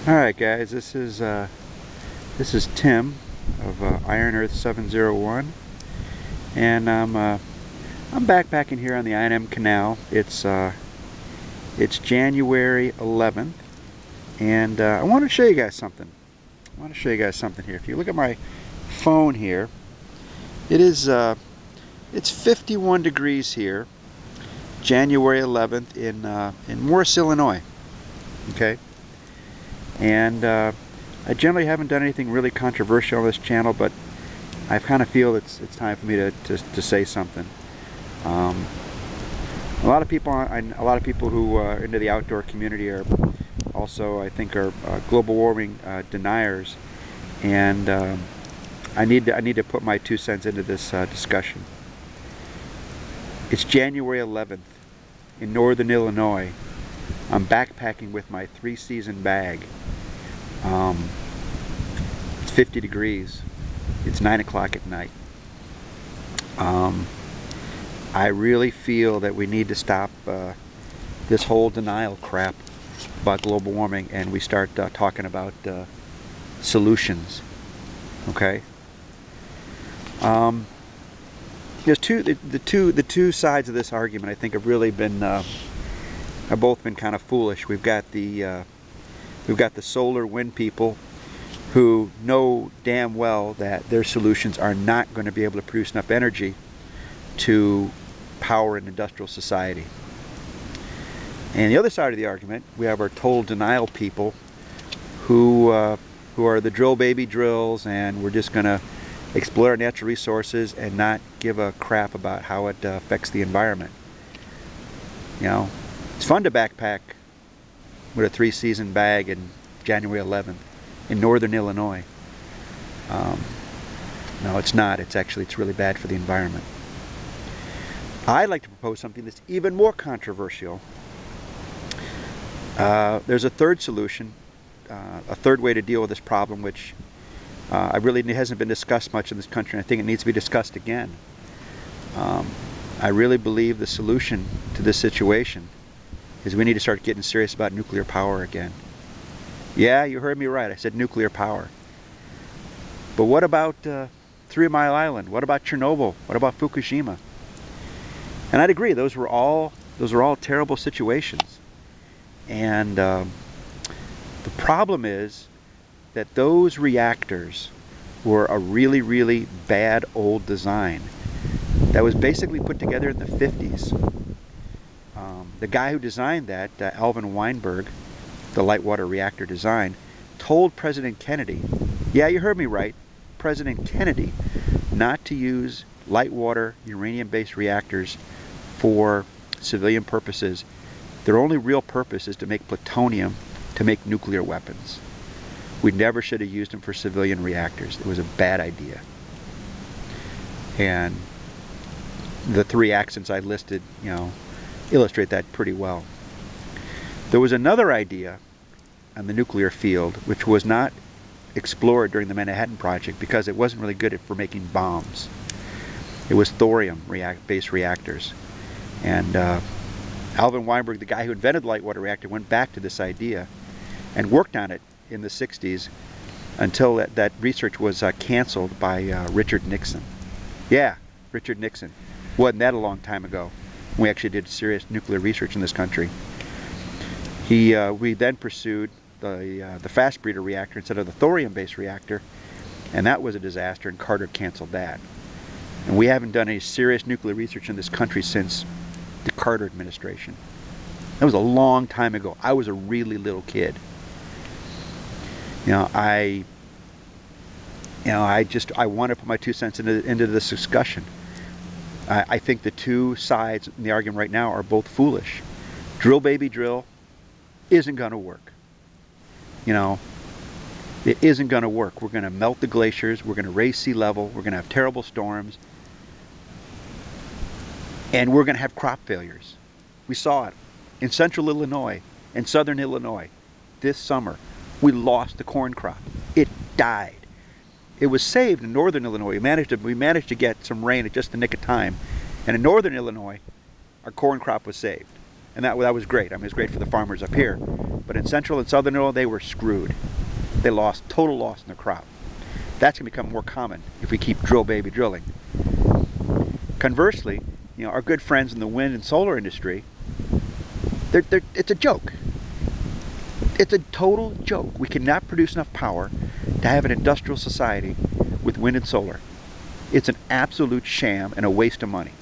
Alright guys, this is Tim of Iron Earth 701, and I'm backpacking here on the I&M Canal. It's January 11th, and I want to show you guys something. Here. If you look at my phone here, it's 51 degrees here, January 11th in Morris, Illinois. Okay. And I generally haven't done anything really controversial on this channel, but I kind of feel it's time for me to say something. A lot of people who are into the outdoor community are also, I think, are global warming deniers, and I need to put my 2 cents into this discussion. It's January 11th in northern Illinois. I'm backpacking with my 3-season bag. It's 50 degrees. It's 9 o'clock at night. I really feel that we need to stop this whole denial crap about global warming, and we start talking about solutions. Okay. There's the two sides of this argument. I think have really been have both been kind of foolish. We've got the solar wind people who know damn well that their solutions are not going to be able to produce enough energy to power an industrial society. And the other side of the argument, we have our total denial people who are the drill baby drills, and we're just going to exploit our natural resources and not give a crap about how it affects the environment. You know, it's fun to backpack with a 3-season bag in January 11th in northern Illinois. No, it's not. It's really bad for the environment. I'd like to propose something that's even more controversial. There's a third solution, a third way to deal with this problem, which I really hasn't been discussed much in this country, and I think it needs to be discussed again. I really believe the solution to this situation is we need to start getting serious about nuclear power again. Yeah, you heard me right. I said nuclear power. But what about 3 Mile Island? What about Chernobyl? What about Fukushima? And I'd agree, those were all terrible situations. And the problem is that those reactors were a really, really bad old design that was basically put together in the 50s. The guy who designed that, Alvin Weinberg, the light water reactor design, told President Kennedy, yeah, you heard me right, President Kennedy, not to use light water uranium-based reactors for civilian purposes. Their only real purpose is to make plutonium to make nuclear weapons. We never should have used them for civilian reactors. It was a bad idea. And the 3 accents I listed, illustrate that pretty well. There was another idea on the nuclear field which was not explored during the Manhattan Project because it wasn't really good for making bombs. It was thorium-based reactors. And Alvin Weinberg, the guy who invented the light water reactor, went back to this idea and worked on it in the 60s until that research was canceled by Richard Nixon. Yeah, Richard Nixon. Wasn't that a long time ago? We actually did serious nuclear research in this country. We then pursued the fast breeder reactor instead of the thorium-based reactor, and that was a disaster, and Carter canceled that. And we haven't done any serious nuclear research in this country since the Carter administration. That was a long time ago. I was a really little kid. I want to put my 2 cents into this discussion. I think the two sides in the argument right now are both foolish. Drill baby drill isn't going to work. It isn't going to work. We're going to melt the glaciers. We're going to raise sea level. We're going to have terrible storms. And we're going to have crop failures. We saw it in central Illinois and southern Illinois this summer. We lost the corn crop. It died. It was saved in northern Illinois. We managed to get some rain at just the nick of time. And in northern Illinois, our corn crop was saved. And that was great. I mean, it was great for the farmers up here. But in central and southern Illinois, they were screwed. They lost, total loss in their crop. That's going to become more common if we keep drill baby drilling. Conversely, you know, our good friends in the wind and solar industry, it's a joke. It's a total joke. We cannot produce enough power to have an industrial society with wind and solar. It's an absolute sham and a waste of money.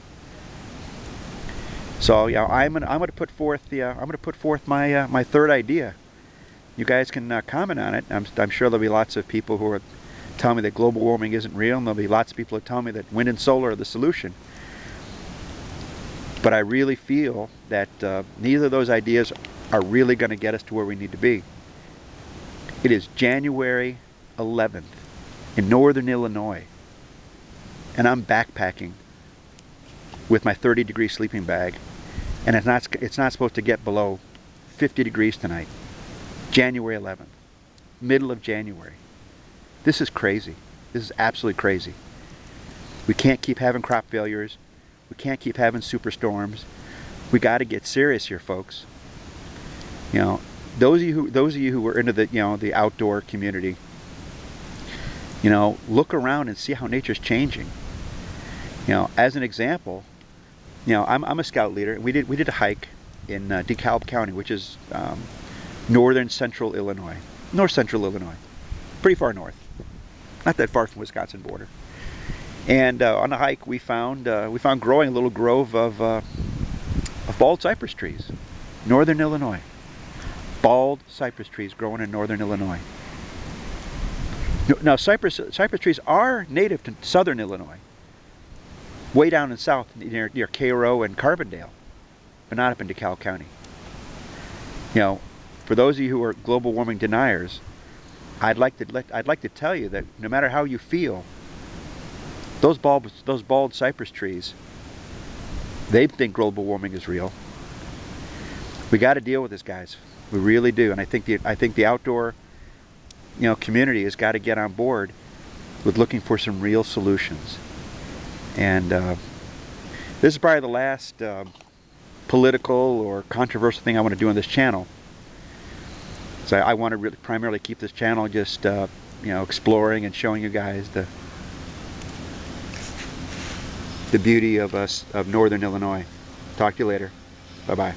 So yeah, I'm gonna put forth my my third idea. You guys can comment on it. I'm sure there'll be lots of people who are telling me that global warming isn't real, and there'll be lots of people who tell me that wind and solar are the solution. But I really feel that neither of those ideas are really going to get us to where we need to be. It is January 11th in northern Illinois, and I'm backpacking with my 30-degree sleeping bag, and it's not supposed to get below 50 degrees tonight. January 11th, middle of January. This is crazy. This is absolutely crazy. We can't keep having crop failures. We can't keep having superstorms. We got to get serious here, folks. You know, those of you who are into the, you know, the outdoor community, you know, look around and see how nature's changing. You know, as an example, you know, I'm a scout leader. We did a hike in DeKalb County, which is north central Illinois, pretty far north, not that far from Wisconsin border. And on the hike, we found growing a little grove of bald cypress trees, northern Illinois. Bald cypress trees growing in northern Illinois. Now, cypress trees are native to southern Illinois, way down in south near Cairo and Carbondale, but not up in DeKalb County. You know, for those of you who are global warming deniers, I'd like to tell you that no matter how you feel, those bald cypress trees, they think global warming is real. We got to deal with this, guys. We really do, and I think the outdoor, you know, community has got to get on board with looking for some real solutions. And this is probably the last political or controversial thing I want to do on this channel. So I want to really primarily keep this channel just you know, exploring and showing you guys the beauty of northern Illinois. Talk to you later. Bye bye.